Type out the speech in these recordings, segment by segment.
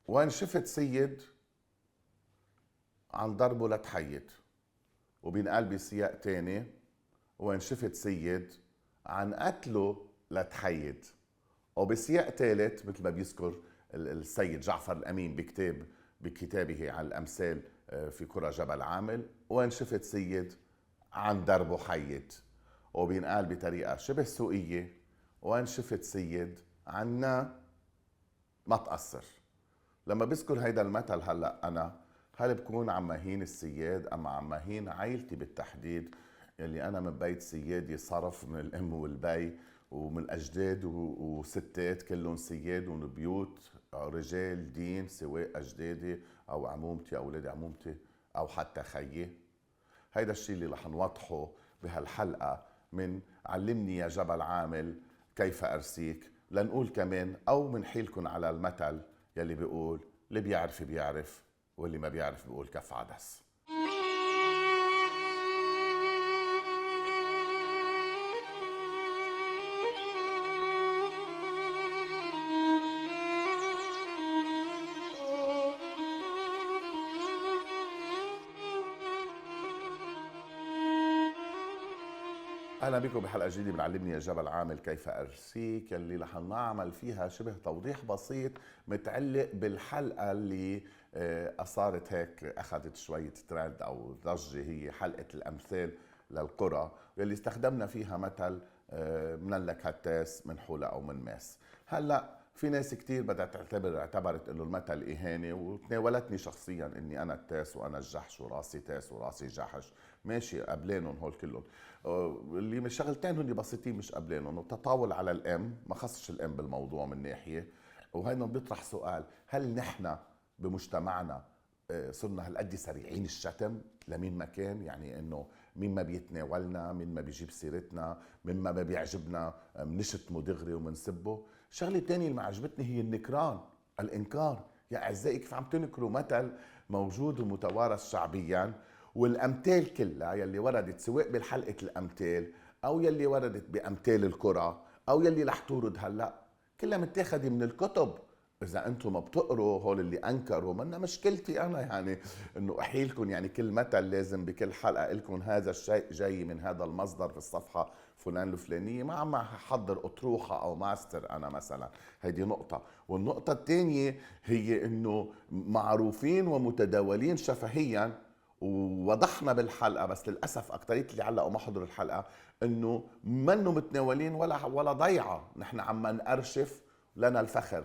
وين شفت سيد عن ضربه لتحيد. وبينقال بسياق تاني وين شفت سيد عن قتله لتحيد. وبسياق ثالث مثل ما بيذكر السيد جعفر الأمين بكتابه عن الأمثال في قرى جبل عامل، وين شفت سيد عن دربه حيد. وبينقال بطريقة شبه سوقية وين شفت سيد عنا ما تقصر. لما بذكر هيدا المثل هلأ أنا، هل بكون عم مهين السياد أم عم مهين عائلتي بالتحديد، يلي أنا من بيت سيادي صرف من الأم والبي ومن الأجداد وستات كلهم سياد وبيوت رجال دين، سواء أجدادي أو عمومتي أو أولاد عمومتي أو حتى خيي. هيدا الشيء اللي رح نوضحه بهالحلقة من علمني يا جبل عامل كيف أرسيك، لنقول كمان أو منحيلكن على المثل يلي بيقول اللي بيعرف بيعرف واللي ما بيعرف بيقول كف عدس. اهلا بكم بحلقه جديده من علمني يا جبل عامل كيف ارسيك، اللي رح نعمل فيها شبه توضيح بسيط متعلق بالحلقه اللي اثارت هيك اخذت شويه ترند او ضجه، هي حلقه الامثال للقرى واللي استخدمنا فيها مثل من لك هتاس من حوله او من ماس. هلا في ناس كتير بدها اعتبرت انه المثل اهانه، وتناولتني شخصيا اني انا التاس وانا الجحش وراسي تاس وراسي جحش. ماشي قبلانهم هول كلهم، اللي من شغلتين هن بسيطين مش قبلانهم. التطاول على الام ما خصش الام بالموضوع من ناحيه، وهينا بيطرح سؤال: هل نحن بمجتمعنا صرنا هالقد سريعين الشتم لمين ما كان؟ يعني انه مين ما بيتناولنا، مين ما بيجيب سيرتنا، مين ما بيعجبنا منشتمه دغري ومنسبه. الشغله الثانيه اللي ما عجبتني هي النكران، الانكار. يا اعزائي كيف عم تنكروا مثل موجود ومتوارث شعبيا، والامثال كلها يلي وردت سواء بالحلقه الامثال او يلي وردت بامثال القرى او يلي رح تورد هلا كلها متاخده من الكتب. اذا انتم ما بتقروا هول اللي انكروا، منا مشكلتي انا يعني انه احيلكم. يعني كل مثل لازم بكل حلقه لكم هذا الشيء جاي من هذا المصدر في الصفحه فلان الفلانيه، ما عم احضر اطروحه او ماستر انا مثلا. هيدي نقطه. والنقطه الثانيه هي انه معروفين ومتداولين شفهيا، ووضحنا بالحلقه، بس للاسف اكثريه اللي علقوا ما حضروا الحلقه انه منه متناولين ولا ضيعه. نحن عم نأرشف لنا الفخر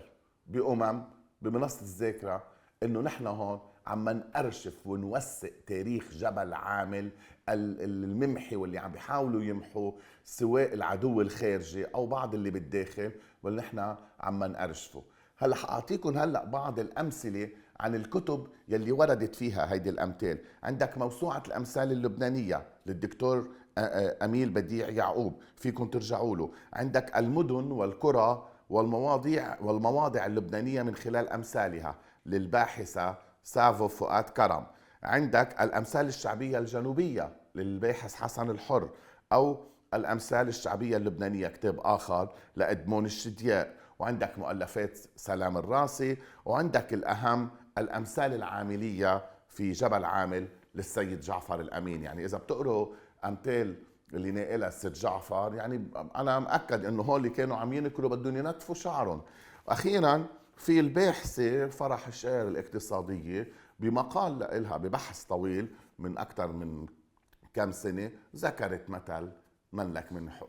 بمنصه الذاكره انه نحن هون عم نأرشف ونوثق تاريخ جبل عامل الممحي، واللي عم بيحاولوا يمحوا سواء العدو الخارجي او بعض اللي بالداخل، واللي نحن عم نأرشفه. هلا حاعطيكم هلا بعض الامثله عن الكتب يلي وردت فيها هيدي الامثال. عندك موسوعه الامثال اللبنانيه للدكتور اميل بديع يعقوب، فيكم ترجعوا له. عندك المدن والقرى والمواضع اللبنانيه من خلال امثالها للباحثه سافو فؤاد كرم. عندك الامثال الشعبيه الجنوبيه للباحث حسن الحر، او الامثال الشعبيه اللبنانيه كتاب اخر لادمون الشدياء. وعندك مؤلفات سلام الراسي، وعندك الأهم الأمثال العاملية في جبل عامل للسيد جعفر الأمين. يعني إذا بتقروا أمثال اللي ناقلها السيد جعفر، يعني أنا مأكد إنه هول اللي كانوا عم ينكروا بدهم ينتفوا شعرهم. أخيرا في الباحثة فرح الشعر الاقتصادية بمقال لها ببحث طويل من أكثر من كم سنة، ذكرت مثل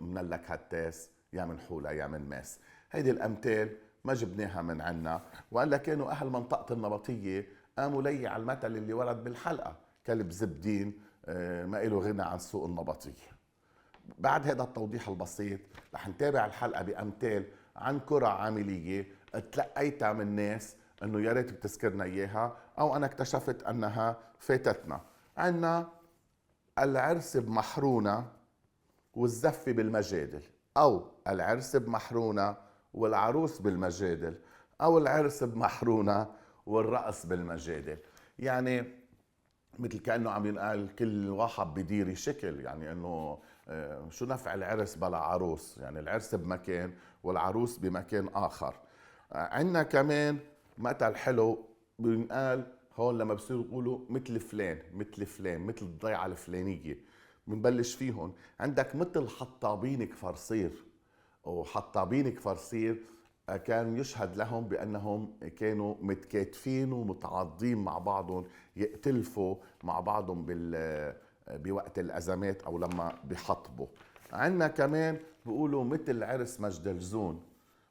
من لك هتاس يا من حولة يا من ماس. هيدي الأمثال ما جبناها من عنا، وإلا كانوا أهل منطقة النبطية قاموا لي على المثل اللي ورد بالحلقة: كلب زبدين ما إله غنى عن سوق النبطية. بعد هذا التوضيح البسيط رح نتابع الحلقة بأمثال عن قرى عاملية تلقيتها من ناس انه يا ريت بتذكرنا اياها، او انا اكتشفت انها فاتتنا. عنا العرس بمحرونة والزفة بالمجادل، أو العرس بمحرونة والعروس بالمجادل، أو العرس بمحرونة والرقص بالمجادل. يعني مثل كأنه عم ينقال كل واحد بديري شكل، يعني أنه شو نفع العرس بلا عروس؟ يعني العرس بمكان والعروس بمكان آخر. عندنا كمان مثل حلو بينقال هون لما بصيروا يقولوا مثل فلان مثل فلان مثل الضيعة الفلانية. بنبلش فيهم. عندك مثل حطابين كفر صير، وحطابين كفر صير كان يشهد لهم بأنهم كانوا متكاتفين ومتعاضدين مع بعضهم، يقتلفوا مع بعضهم بوقت الأزمات أو لما بيحطبوا. عندنا كمان بيقولوا مثل عرس مجدلزون.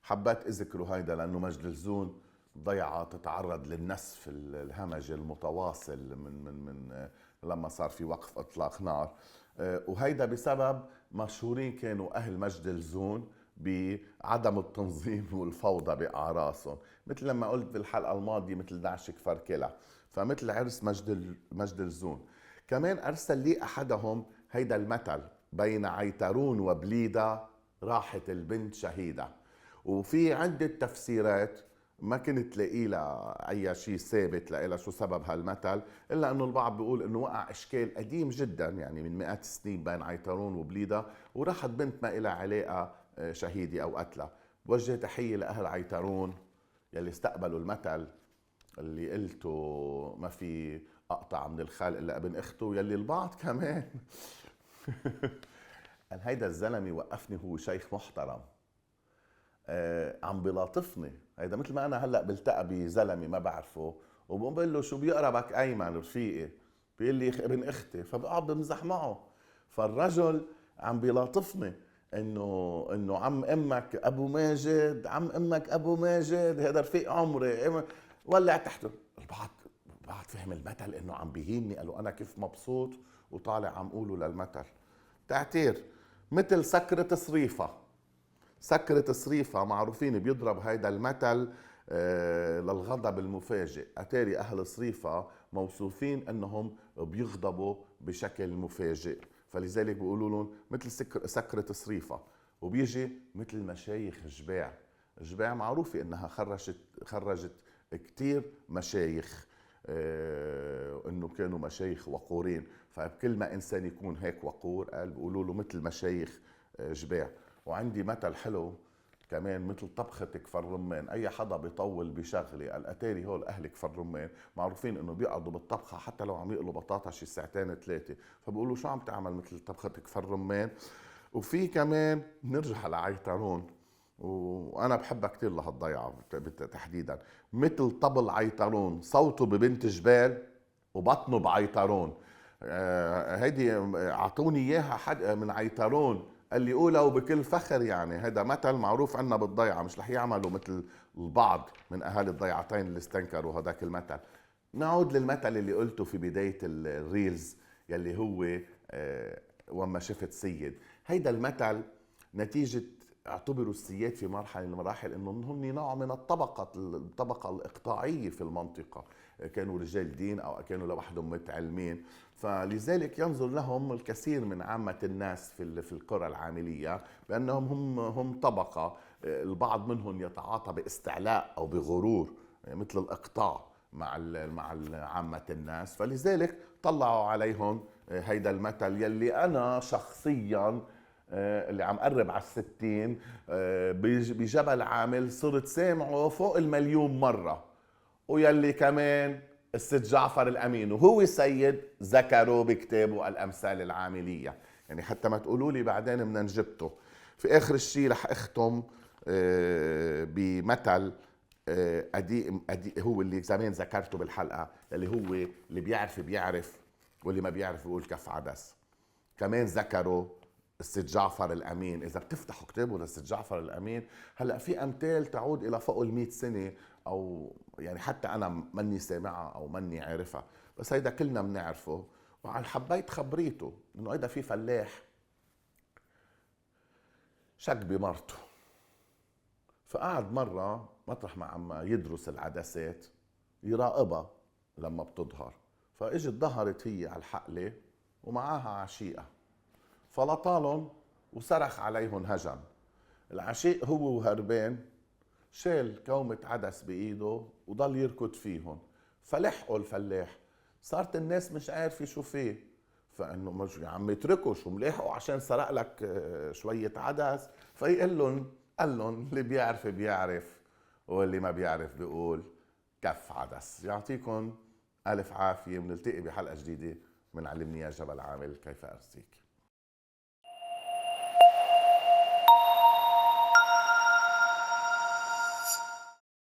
حبيت اذكروا هيدا لأنه مجدلزون ضيعة تتعرض للنسف الهمجي المتواصل من لما صار في وقف اطلاق نار. وهيدا بسبب مشهورين كانوا اهل مجدلزون بعدم التنظيم والفوضى باعراسهم، مثل لما قلت بالحلقه الماضيه مثل داعش كفر كلا. فمثل عرس مجدلزون. كمان ارسل لي احدهم هيدا المثل: بين عيترون وبليده راحت البنت شهيده. وفي عده تفسيرات، ما كنت لاقي لها اي شيء ثابت لها شو سبب هالمثل، الا انه البعض بيقول انه وقع اشكال قديم جدا يعني من مئات السنين بين عيترون وبليده، وراحت بنت ما لها علاقه شهيده او قتلى. بوجه تحيه لاهل عيترون يلي استقبلوا المثل اللي قلته ما في اقطع من الخال الا ابن اخته، يلي البعض كمان قال هيدا الزلمه وقفني هو شيخ محترم، عم بلاطفني. هيدا مثل ما انا هلا بلتقى بزلمه ما بعرفه وبقول له شو بيقربك ايمن رفيقي، بيقول لي ابن اختي، فبقعد بمزح معه. فالرجل عم بيلاطفني انه عم امك ابو ماجد، عم امك ابو ماجد، هذا رفيق عمري. ولع تحته. البعض فهم المثل انه عم بيهيني، قالوا انا كيف مبسوط وطالع عم قوله للمثل. تعتير مثل سكرة صريفة. سكرة صريفة معروفين بيضرب هيدا المثل للغضب المفاجئ. أتاري أهل صريفة موصوفين أنهم بيغضبوا بشكل مفاجئ، فلذلك بيقولوا لهم مثل سكرة صريفة. وبيجي مثل مشايخ جباع. جباع معروفة أنها خرجت كتير مشايخ، أنه كانوا مشايخ وقورين. فكل ما إنسان يكون هيك وقور قال بيقولوا له مثل مشايخ جباع. وعندي مثل حلو كمان مثل طبخة كفر رمان. اي حدا بيطول بشغله، الاتاري هول اهل كفر رمان معروفين انه بيقعدوا بالطبخه حتى لو عم يقلوا بطاطا شي ساعتين ثلاثه، فبقولوا شو عم تعمل مثل طبخة كفر رمان. وفي كمان نرجع لعيترون، وانا بحبها كثير لهالضيعه تحديدا. مثل طبل عيترون، صوته ببنت جبال وبطنه بعيترون. هيدي اعطوني اياها حد من عيترون قال لي قولها وبكل فخر. يعني هذا مثل معروف عنا بالضيعه، مش رح يعملوا مثل البعض من اهالي الضيعتين اللي استنكروا هذاك المثل. نعود للمثل اللي قلته في بدايه الريلز يلي هو وما شفت سيد. هيدا المثل نتيجه اعتبروا السياد في مرحله من المراحل انهم هم نوع من الطبقه الاقطاعيه في المنطقه، كانوا رجال دين او كانوا لوحدهم متعلمين، فلذلك ينظر لهم الكثير من عامه الناس في القرى العامليه بانهم هم طبقه. البعض منهم يتعاطى باستعلاء او بغرور مثل الاقطاع مع عامه الناس، فلذلك طلعوا عليهم هيدا المثل يلي انا شخصيا اللي عم قرب على 60 بجبل عامل صرت سامعه فوق 1,000,000 مرة. ويلي كمان السيد جعفر الأمين وهو سيد ذكره بكتابه الأمثال العاملية. يعني حتى ما تقولوا لي بعدين بدنا نجبته. في آخر الشيء رح أختم بمثل هو اللي زمان ذكرته بالحلقة، اللي هو اللي بيعرف واللي ما بيعرف يقول كف عدس. كمان ذكروا السيد جعفر الأمين. إذا بتفتحوا كتابه للسيد جعفر الأمين هلأ في أمثال تعود إلى فوق 100 سنة، أو يعني حتى أنا مني سامعها أو مني عارفها، بس هيدا كلنا بنعرفه. وعن حبيت خبريته إنه هيدا في فلاح شك بمرته، فقعد مرة مطرح ما عم يدرس العدسات يراقبها لما بتظهر، فاجت ظهرت هي على الحقلة ومعاها عشيقة، فلطالن وصرخ عليهم هجم. العشيق هو وهربان شال كومة عدس بإيده وضل يركض فيهم، فلحقوا الفلاح. صارت الناس مش عارفة شو فيه، فإنه مش عم يتركوا شو ملاحقوا عشان سرق لك شوية عدس. فيقول لهم قال لهم اللي بيعرف بيعرف واللي ما بيعرف بيقول كف عدس. يعطيكم ألف عافية، بنلتقي بحلقة جديدة من علمني يا جبل عامل كيف أرسيك.